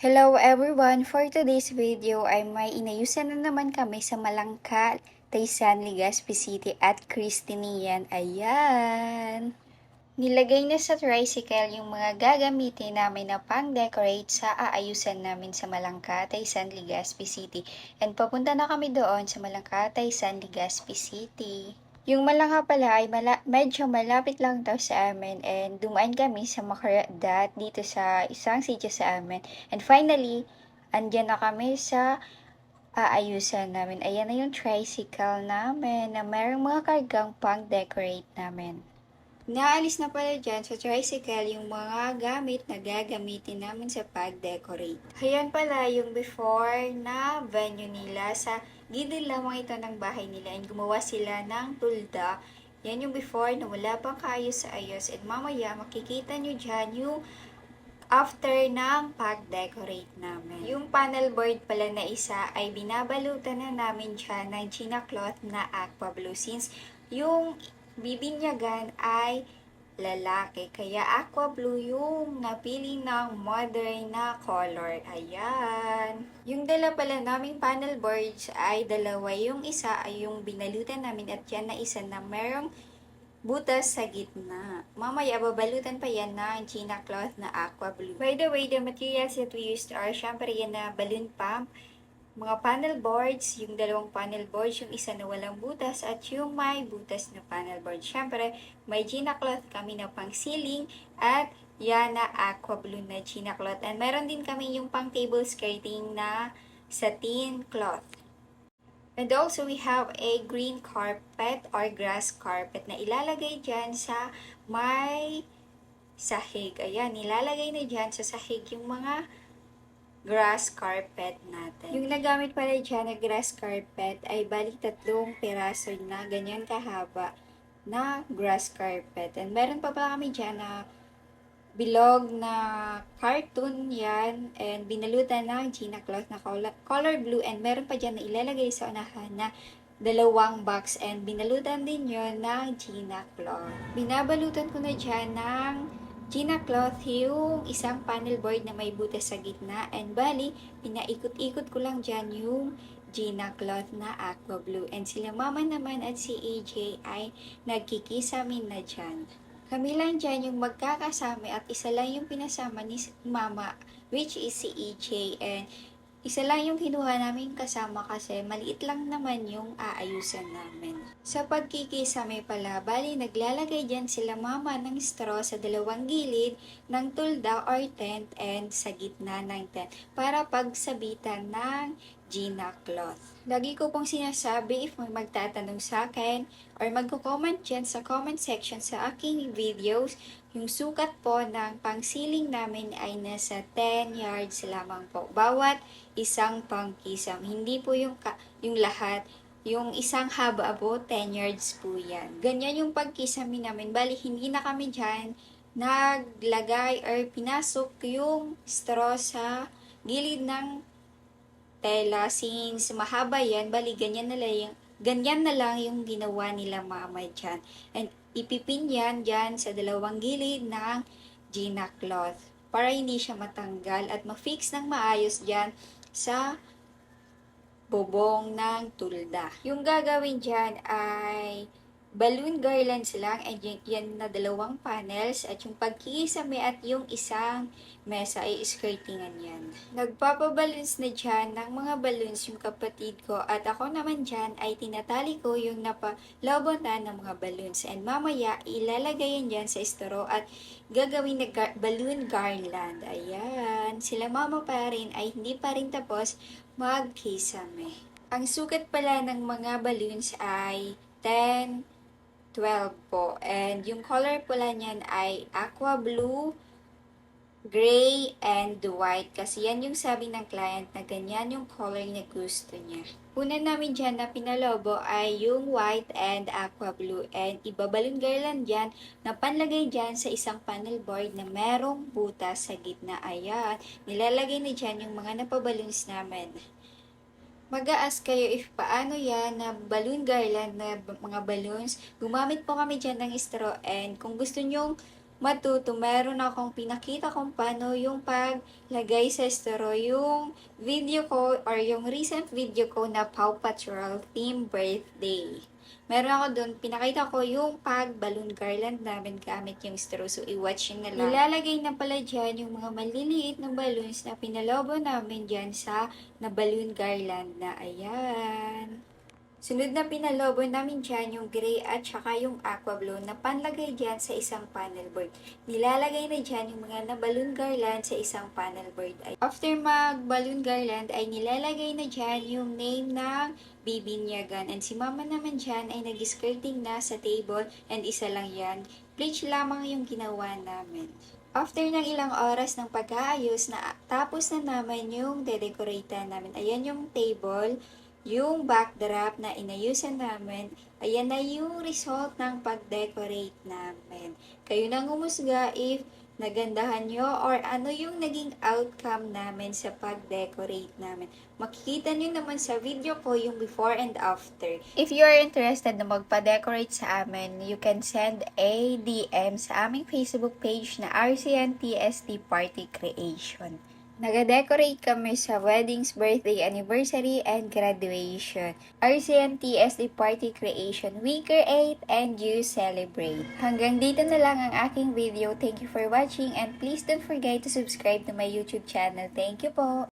Hello everyone! For today's video ay may inayusan na naman kami sa Malangka, Taysan, Legazpi City at Cristinian. Ayan! Nilagay na sa tricycle yung mga gagamitin namin na pang-decorate sa aayusan namin sa Malangka, Taysan, Legazpi City. And papunta na kami doon sa Malangka, Taysan, Legazpi City. Yung Malangka pala ay medyo malapit lang daw sa amin and dumaan kami sa Makaradat dito sa isang sitio sa amin. And finally, andyan na kami sa aayusan namin. Ayan na yung tricycle namin na mayroong mga kargang pang-decorate namin. Naalis na pala dyan sa tricycle yung mga gamit na gagamitin namin sa pag-decorate. Ayan pala yung before na venue nila. Sa gilid lamang ito ng bahay nila and gumawa sila ng tulda. Yan yung before na wala pang kaayos sa ayos. And mamaya makikita nyo dyan yung after ng pag-decorate namin. Yung panel board pala na isa ay binabalutan na namin dyan ng Gina cloth na aqua blue since yung bibinyagan ay lalaki. Kaya aqua blue yung napili ng modern na color. Ayan. Yung dala pala naming panel boards ay dalawa. Yung isa ay yung binalutan namin at yan na isa na merong butas sa gitna. Mamaya babalutan pa yan ng Gina cloth na aqua blue. By the way, the materials that we used are syempre yan na balloon pump, mga panel boards, yung dalawang panel boards, yung isa na walang butas at yung may butas na panel board. Syempre, may Gina cloth kami na pang ceiling at yan na aqua blue na Gina cloth. And meron din kami yung pang table skirting na satin cloth. And also, we have a green carpet or grass carpet na ilalagay dyan sa may sahig. Ayan, ilalagay na dyan sa sahig yung mga grass carpet natin. Yung nagamit pala dyan na grass carpet ay bali 3 piraso na ganyan kahaba na grass carpet. And meron pa pala kami dyan na bilog na cartoon yan and binalutan ng Gina cloth na color blue and meron pa dyan na ilalagay sa unahan na 2 box and binalutan din yon ng Gina cloth. Binabalutan ko na dyan ng Gina cloth yung isang panel board na may butas sa gitna and bali, pinaikot-ikot ko lang dyan yung Gina cloth na aqua blue and sila mama naman at si AJ ay nagkikisamin na dyan. Kami lang dyan yung magkakasama at isa lang yung pinasama ni mama which is si AJ and isa lang yung kinuha namin kasama kasi maliit lang naman yung aayusan namin. Sa pagkikisame pala, bali naglalagay dyan sila mama ng straw sa dalawang gilid ng tulda or tent and sa gitna ng tent para pagsabitan ng Gina cloth. Lagi ko pong sinasabi if may magtatanong sa akin or magko-comment dyan sa comment section sa aking videos, yung sukat po ng pang-ceiling namin ay nasa 10 yards lamang po. Bawat isang pangkisam. Hindi po yung lahat. Yung isang haba po, 10 yards po yan. Ganyan yung pagkisami namin. Bali, hindi na kami dyan naglagay or pinasok yung straw sa gilid ng tela since mahaba yan. Bali, ganyan na lang yung ginawa nila mama dyan. And ipipin yan dyan sa dalawang gilid ng Gina cloth para hindi siya matanggal at ma-fix ng maayos dyan sa bobong ng tulda. Yung gagawin dyan ay balloon garlands lang and yan na 2 panels at yung pagkikisame at yung isang mesa ay skirtingan yan. Nagpapaballoons na dyan ng mga balloons yung kapatid ko at ako naman dyan ay tinatali ko yung napalobotan ng mga balloons and mamaya ilalagay yan dyan sa straw at gagawin na balloon garland. Ayan, sila mama pa rin ay hindi pa rin tapos magkisame. Ang sukat pala ng mga balloons ay 10, 12 po. And yung color pala niyan ay aqua blue, gray, and white. Kasi yan yung sabi ng client na ganyan yung color na gusto niya. Una namin dyan na pinalobo ay yung white and aqua blue. And ibabalon garland dyan na panlagay dyan sa isang panel board na merong butas sa gitna. Ayan, nilalagay na dyan yung mga napaballoons namin. Mag-a-ask kayo if paano yan na balloon garland na mga balloons. Gumamit po kami dyan ng straw and kung gusto nyong matuto, meron akong pinakita kung paano yung paglagay sa estero yung video ko or yung recent video ko na Paw Patrol Team Birthday. Meron ako doon, pinakita ko yung pag-balloon garland namin gamit yung straw. So, i-watch nyo na lang. Nilalagay na pala dyan yung mga maliliit na balloons na pinalobo namin dyan sa na balloon garland na ayan. Sunod na pinalobo namin dyan yung gray at saka yung aqua blue na panlagay dyan sa isang panel board. Nilalagay na dyan yung mga na balloon garland sa isang panel board. After mag balloon garland ay nilalagay na dyan yung name ng bibinyagan. And si mama naman dyan ay nag-skirting na sa table and isa lang yan. Bleach lamang yung ginawa namin. After ng ilang oras ng pag-aayos, na tapos na naman yung de-decorate namin. Ayan yung table, yung backdrop na inayusan namin, ayan na yung result ng pag-decorate namin. Kayo nang humusga if nagandahan nyo or ano yung naging outcome namin sa pag-decorate namin. Makikita nyo naman sa video ko yung before and after. If you are interested na magpa-decorate sa amin, you can send a DM sa aming Facebook page na RCNTST Party Creation. Nag-decorate kami sa weddings, birthday, anniversary, and graduation. RCNTSD Party Creation, we create and you celebrate. Hanggang dito na lang ang aking video. Thank you for watching and please don't forget to subscribe to my YouTube channel. Thank you po!